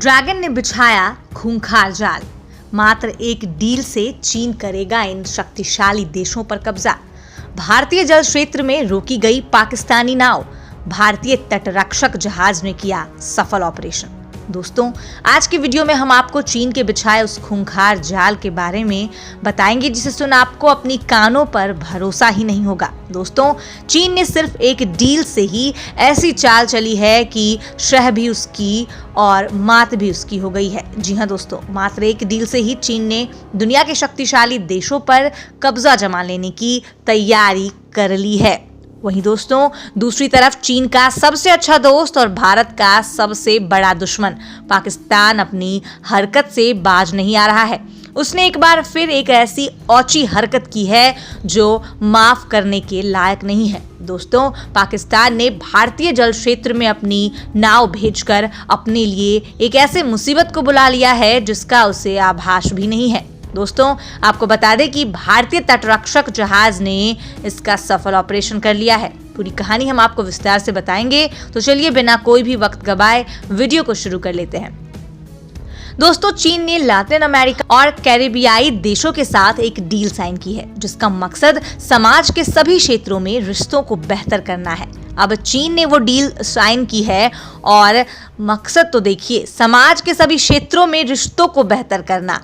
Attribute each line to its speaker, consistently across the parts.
Speaker 1: Dragon ने बिछाया खूंखार जाल। मात्र एक डील से चीन करेगा इन शक्तिशाली देशों पर कब्जा। भारतीय जल क्षेत्र में रोकी गई पाकिस्तानी नाव। भारतीय तटरक्षक जहाज ने किया सफल ऑपरेशन। दोस्तों, आज की वीडियो में हम आपको चीन के बिछाए उस खूंखार जाल के बारे में बताएंगे जिसे सुन आपको अपनी कानों पर भरोसा ही नहीं होगा। दोस्तों, चीन ने सिर्फ एक डील से ही ऐसी चाल चली है कि शह भी उसकी और मात भी उसकी हो गई है। जी हाँ दोस्तों, मात्र एक डील से ही चीन ने दुनिया के शक्तिशाली देशों पर कब्जा जमा लेने की तैयारी कर ली है। वहीं दोस्तों, दूसरी तरफ चीन का सबसे अच्छा दोस्त और भारत का सबसे बड़ा दुश्मन पाकिस्तान अपनी हरकत से बाज नहीं आ रहा है। उसने एक बार फिर एक ऐसी औची हरकत की है जो माफ करने के लायक नहीं है। दोस्तों, पाकिस्तान ने भारतीय जल क्षेत्र में अपनी नाव भेजकर अपने लिए एक ऐसे मुसीबत को बुला लिया है जिसका उसे आभास भी नहीं है। दोस्तों, आपको बता दें कि भारतीय तटरक्षक जहाज ने इसका सफल ऑपरेशन कर लिया है। पूरी कहानी हम आपको विस्तार से बताएंगे, तो चलिए बिना कोई भी वक्त गवाए वीडियो को शुरू कर लेते हैं। दोस्तों, चीन ने लैटिन अमेरिका और कैरिबियाई देशों के साथ एक डील साइन की है जिसका मकसद समाज के सभी क्षेत्रों में रिश्तों को बेहतर करना है। अब चीन ने वो डील साइन की है और मकसद तो देखिए, समाज के सभी क्षेत्रों में रिश्तों को बेहतर करना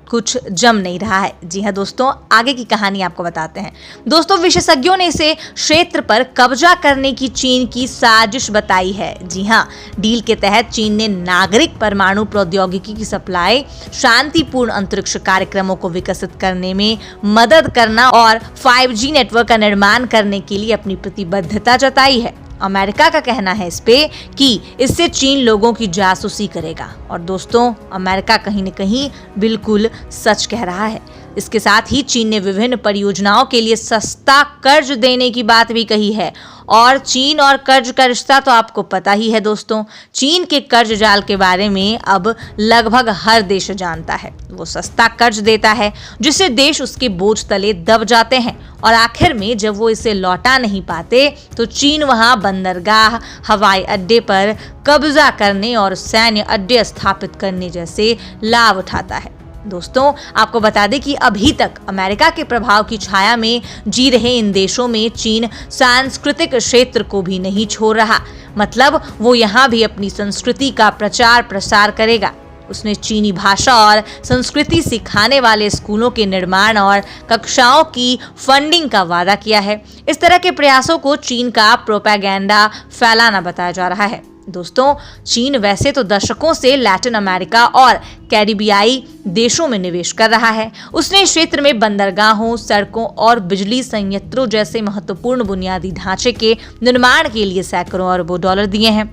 Speaker 1: कुछ जम नहीं रहा है। जी हाँ दोस्तों, आगे की कहानी आपको बताते हैं। दोस्तों, विशेषज्ञों ने इसे क्षेत्र पर कब्जा करने की चीन की साजिश बताई है। जी हाँ, डील के तहत चीन ने नागरिक परमाणु प्रौद्योगिकी की सप्लाई, शांतिपूर्ण अंतरिक्ष कार्यक्रमों को विकसित करने में मदद करना और 5G नेटवर्क का निर्माण करने के लिए अपनी प्रतिबद्धता जताई है। अमेरिका का कहना है इस पे कि इससे चीन लोगों की जासूसी करेगा और दोस्तों, अमेरिका कहीं न कहीं बिल्कुल सच कह रहा है। इसके साथ ही चीन ने विभिन्न परियोजनाओं के लिए सस्ता कर्ज देने की बात भी कही है और चीन और कर्ज का रिश्ता तो आपको पता ही है। दोस्तों, चीन के कर्ज जाल के बारे में अब लगभग हर देश जानता है। वो सस्ता कर्ज देता है जिससे देश उसके बोझ तले दब जाते हैं और आखिर में जब वो इसे लौटा नहीं पाते तो चीन वहां बंदरगाह, हवाई अड्डे पर कब्जा करने और सैन्य अड्डे स्थापित करने जैसे लाभ उठाता है। दोस्तों, आपको बता दें कि अभी तक अमेरिका के प्रभाव की छाया में जी रहे इन देशों में चीन सांस्कृतिक क्षेत्र को भी नहीं छोड़ रहा। मतलब वो यहाँ भी अपनी संस्कृति का प्रचार प्रसार करेगा। उसने चीनी भाषा और संस्कृति सिखाने वाले स्कूलों के निर्माण और कक्षाओं की फंडिंग का वादा किया है। इस तरह के प्रयासों को चीन का प्रोपेगेंडा फैलाना बताया जा रहा है। दोस्तों, चीन वैसे तो दशकों से लैटिन अमेरिका और कैरिबियाई देशों में निवेश कर रहा है। उसने क्षेत्र में बंदरगाहों, सड़कों और बिजली संयंत्रों जैसे महत्वपूर्ण बुनियादी ढांचे के निर्माण के लिए सैकड़ों अरबों डॉलर दिए हैं।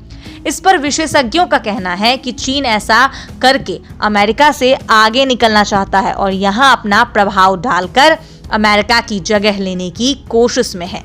Speaker 1: इस पर विशेषज्ञों का कहना है कि चीन ऐसा करके अमेरिका से आगे निकलना चाहता है और यहाँ अपना प्रभाव डालकर अमेरिका की जगह लेने की कोशिश में है।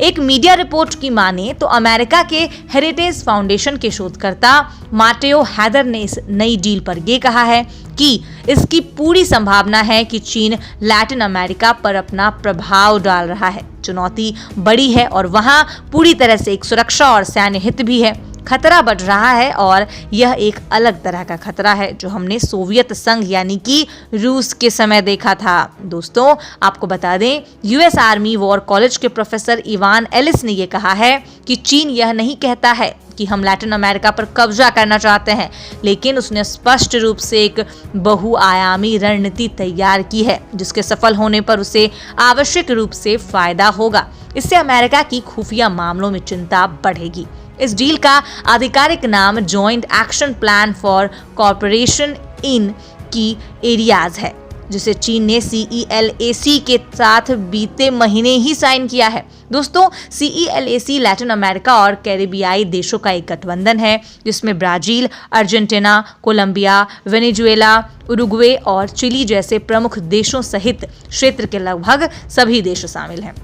Speaker 1: एक मीडिया रिपोर्ट की माने तो अमेरिका के हेरिटेज फाउंडेशन के शोधकर्ता माटेओ हैदर ने इस नई डील पर यह कहा है कि इसकी पूरी संभावना है कि चीन लैटिन अमेरिका पर अपना प्रभाव डाल रहा है। चुनौती बड़ी है और वहां पूरी तरह से एक सुरक्षा और सैन्य हित भी है। खतरा बढ़ रहा है और यह एक अलग तरह का खतरा है जो हमने सोवियत संघ यानी कि रूस के समय देखा था। दोस्तों, आपको बता दें, यूएस आर्मी वॉर कॉलेज के प्रोफेसर इवान एलिस ने यह कहा है कि चीन यह नहीं कहता है कि हम लैटिन अमेरिका पर कब्जा करना चाहते हैं, लेकिन उसने स्पष्ट रूप से एक बहुआयामी रणनीति तैयार की है जिसके सफल होने पर उसे आवश्यक रूप से फायदा होगा। इससे अमेरिका की खुफिया मामलों में चिंता बढ़ेगी। इस डील का आधिकारिक नाम joint action plan for corporation in key areas है, जिसे चीन ने CELAC के साथ बीते महीने ही साइन किया है। दोस्तों, CELAC लैटिन अमेरिका और कैरिबियाई देशों का एक गठबंधन है जिसमें Brazil, Argentina, Colombia, Venezuela, Uruguay और चिली जैसे प्रमुख देशों सहित क्षेत्र के लगभग सभी देश शामिल हैं।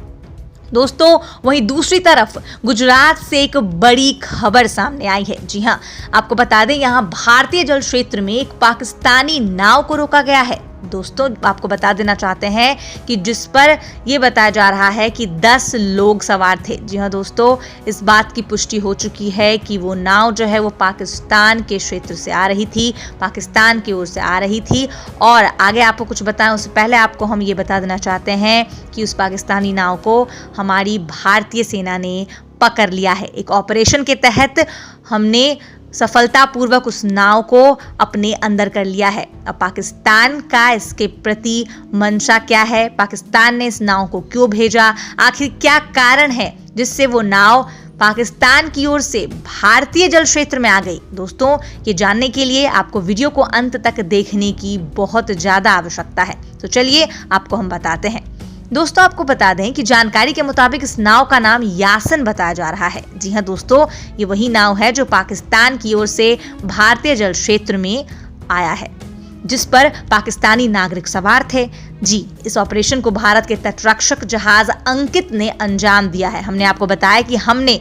Speaker 1: दोस्तों, वहीं दूसरी तरफ गुजरात से एक बड़ी खबर सामने आई है। जी हां, आपको बता दें, यहां भारतीय जल क्षेत्र में एक पाकिस्तानी नाव को रोका गया है। दोस्तों आपको बता देना चाहते हैं कि जिस पर यह बताया जा रहा है कि 10 लोग सवार थे। जी हाँ दोस्तों, इस बात की पुष्टि हो चुकी है कि वो नाव जो है वो पाकिस्तान के क्षेत्र से आ रही थी, पाकिस्तान की ओर से आ रही थी। और आगे आपको कुछ बताएं उससे पहले आपको हम ये बता देना चाहते हैं कि उस पाकिस्तानी नाव को हमारी भारतीय सेना ने पकड़ लिया है। एक ऑपरेशन के तहत हमने सफलतापूर्वक उस नाव को अपने अंदर कर लिया है। अब पाकिस्तान का इसके प्रति मंशा क्या है, पाकिस्तान ने इस नाव को क्यों भेजा, आखिर क्या कारण है जिससे वो नाव पाकिस्तान की ओर से भारतीय जल क्षेत्र में आ गई। दोस्तों ये जानने के लिए आपको वीडियो को अंत तक देखने की बहुत ज्यादा आवश्यकता है। तो चलिए आपको हम बताते हैं। दोस्तों आपको बता दें कि जानकारी के मुताबिक इस नाव का नाम यासन बताया जा रहा है। जी हाँ दोस्तों, ये वही नाव है जो पाकिस्तान की ओर से भारतीय जल क्षेत्र में आया है, जिस पर पाकिस्तानी नागरिक सवार थे। जी, इस ऑपरेशन को भारत के तटरक्षक जहाज अंकित ने अंजाम दिया है। हमने आपको बताया कि हमने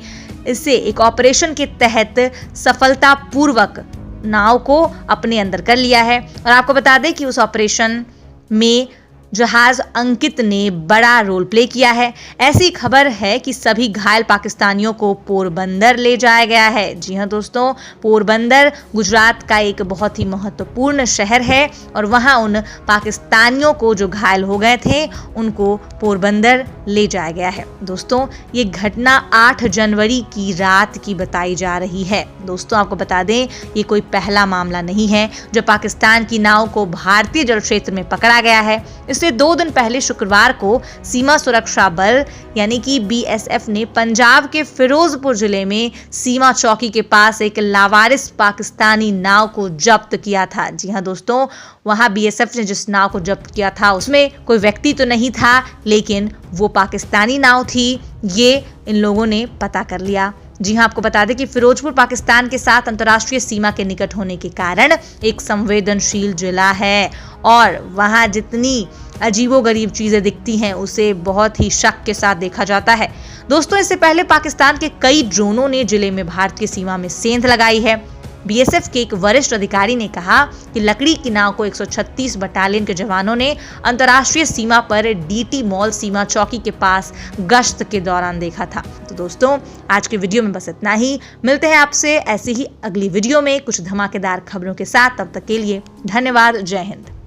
Speaker 1: इसे एक ऑपरेशन के तहत सफलतापूर्वक नाव को अपने अंदर कर लिया है। और आपको बता दें कि उस ऑपरेशन में जहाज अंकित ने बड़ा रोल प्ले किया है। ऐसी खबर है कि सभी घायल पाकिस्तानियों को पोरबंदर ले जाया गया है। जी हाँ दोस्तों, पोरबंदर गुजरात का एक बहुत ही महत्वपूर्ण शहर है और वहाँ उन पाकिस्तानियों को जो घायल हो गए थे उनको पोरबंदर ले जाया गया है। दोस्तों ये घटना 8 जनवरी की रात की बताई जा रही है। दोस्तों आपको बता दें ये कोई पहला मामला नहीं है जो पाकिस्तान की नाव को भारतीय जल क्षेत्र में पकड़ा गया है। इससे 2 दिन पहले शुक्रवार को सीमा सुरक्षा बल यानी कि बीएसएफ ने पंजाब के फिरोजपुर जिले में सीमा चौकी के पास एक लावारिस पाकिस्तानी नाव को जब्त किया था। जी हाँ दोस्तों, वहां बीएसएफ ने जिस नाव को जब्त किया था उसमें कोई व्यक्ति तो नहीं था, लेकिन वो पाकिस्तानी नाव थी, ये इन लोगों ने पता कर लिया। जी हाँ, आपको बता दें कि फिरोजपुर पाकिस्तान के साथ अंतर्राष्ट्रीय सीमा के निकट होने के कारण एक संवेदनशील जिला है और वहाँ जितनी अजीबोगरीब चीजें दिखती हैं उसे बहुत ही शक के साथ देखा जाता है। दोस्तों इससे पहले पाकिस्तान के कई ड्रोनों ने जिले में भारतीय सीमा में सेंध लगाई है। बीएसएफ के एक वरिष्ठ अधिकारी ने कहा कि लकड़ी की नाव को 136 बटालियन के जवानों ने अंतर्राष्ट्रीय सीमा पर डीटी मॉल सीमा चौकी के पास गश्त के दौरान देखा था। तो दोस्तों आज के वीडियो में बस इतना ही। मिलते हैं आपसे ऐसी ही अगली वीडियो में कुछ धमाकेदार खबरों के साथ। तब तक के लिए धन्यवाद। जय हिंद।